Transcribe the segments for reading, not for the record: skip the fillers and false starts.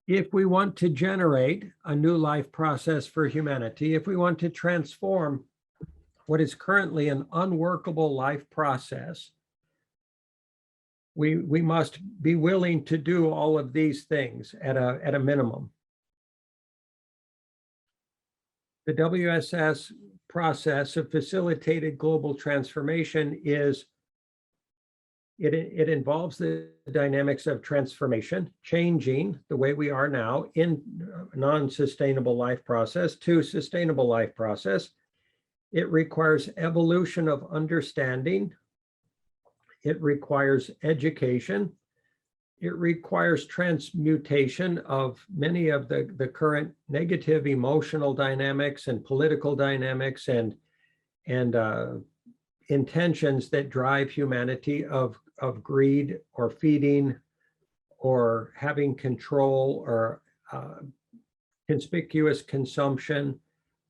If we want to generate a new life process for humanity, if we want to transform what is currently an unworkable life process, we must be willing to do all of these things at a minimum. The WSS process of facilitated global transformation it involves the dynamics of transformation, changing the way we are now in non-sustainable life process to sustainable life process. It requires evolution of understanding. It requires education. It requires transmutation of many of the current negative emotional dynamics and political dynamics and intentions that drive humanity of greed or feeding or having control or conspicuous consumption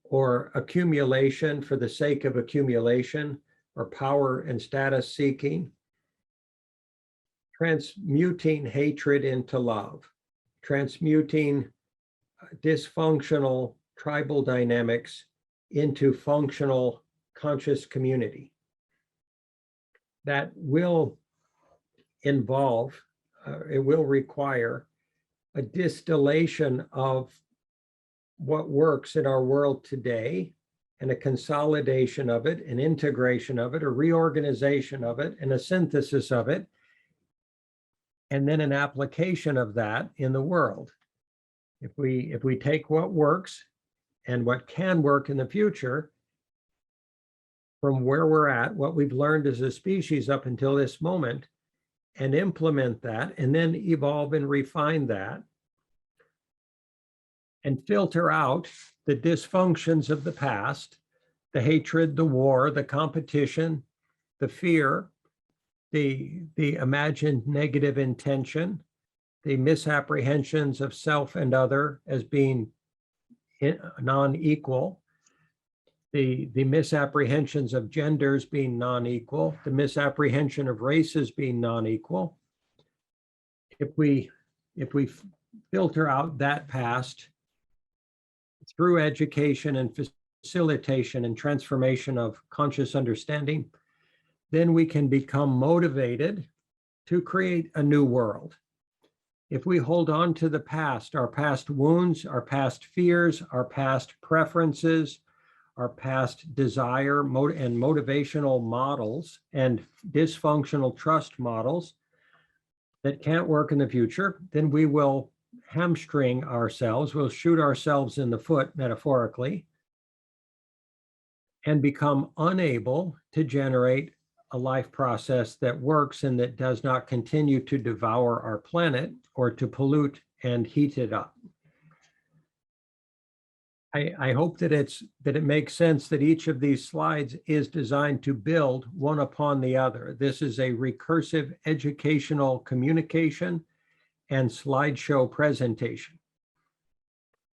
or accumulation for the sake of accumulation or power and status seeking. Transmuting hatred into love, transmuting dysfunctional tribal dynamics into functional conscious community. That will involve, it will require a distillation of what works in our world today and a consolidation of it, an integration of it, a reorganization of it, and a synthesis of it, and then an application of that in the world. If we take what works and what can work in the future from where we're at, what we've learned as a species up until this moment, and implement that, and then evolve and refine that, and filter out the dysfunctions of the past, the hatred, the war, the competition, the fear, the imagined negative intention, the misapprehensions of self and other as being non-equal, the misapprehensions of genders being non-equal, the misapprehension of races being non-equal. If we filter out that past through education and facilitation and transformation of conscious understanding, then we can become motivated to create a new world. If we hold on to the past, our past wounds, our past fears, our past preferences, our past desire and motivational models and dysfunctional trust models that can't work in the future, then we will hamstring ourselves, we'll shoot ourselves in the foot metaphorically, and become unable to generate a life process that works and that does not continue to devour our planet or to pollute and heat it up. I hope that it makes sense that each of these slides is designed to build one upon the other. This is a recursive educational communication and slideshow presentation.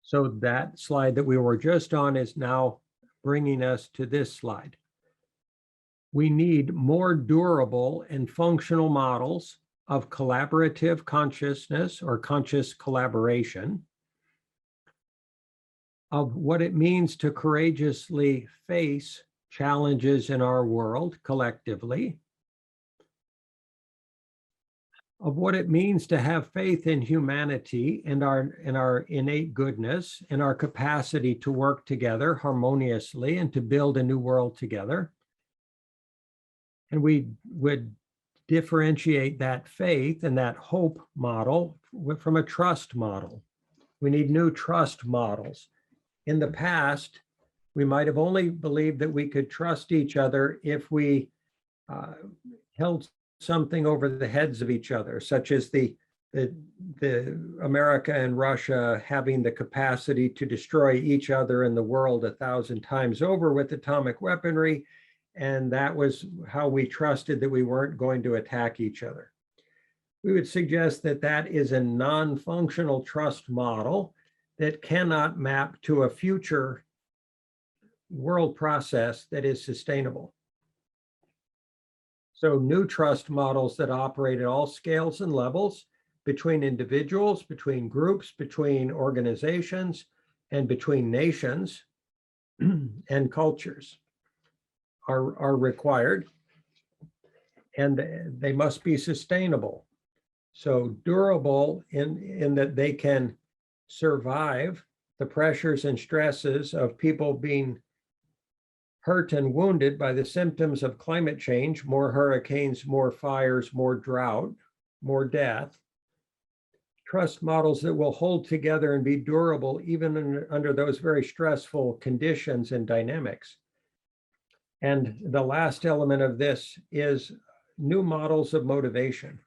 So that slide that we were just on is now bringing us to this slide. We need more durable and functional models of collaborative consciousness or conscious collaboration, of what it means to courageously face challenges in our world collectively, of what it means to have faith in humanity and our innate goodness and our capacity to work together harmoniously and to build a new world together. And we would differentiate that faith and that hope model from a trust model. We need new trust models. In the past, we might have only believed that we could trust each other if we held something over the heads of each other, such as the America and Russia having the capacity to destroy each other in the world 1,000 times over with atomic weaponry. And that was how we trusted that we weren't going to attack each other. We would suggest that that is a non-functional trust model that cannot map to a future world process that is sustainable. So new trust models that operate at all scales and levels, between individuals, between groups, between organizations, and between nations and cultures are required, and they must be sustainable. So durable in that they can survive the pressures and stresses of people being hurt and wounded by the symptoms of climate change, more hurricanes, more fires, more drought, more death. Trust models that will hold together and be durable even under those very stressful conditions and dynamics. And the last element of this is new models of motivation.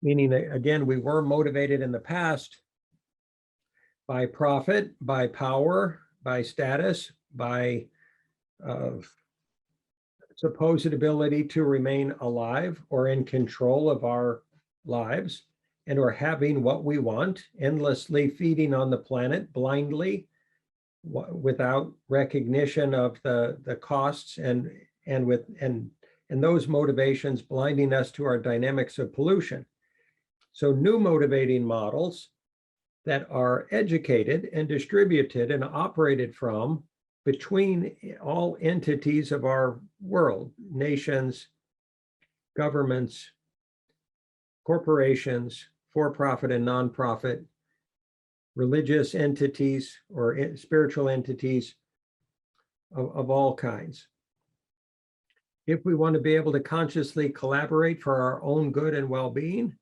Meaning that, again, we were motivated in the past by profit, by power, by status, by supposed ability to remain alive or in control of our lives, and or having what we want, endlessly feeding on the planet blindly without recognition of the costs and those motivations blinding us to our dynamics of pollution. So new motivating models that are educated and distributed and operated from between all entities of our world, nations, governments, corporations, for-profit and nonprofit, religious entities or spiritual entities of all kinds. If we want to be able to consciously collaborate for our own good and well-being,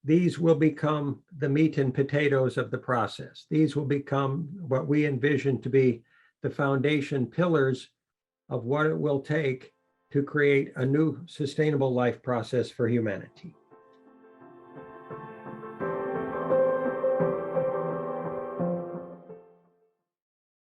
these will become the meat and potatoes of the process. These will become what we envision to be the foundation pillars of what it will take to create a new sustainable life process for humanity.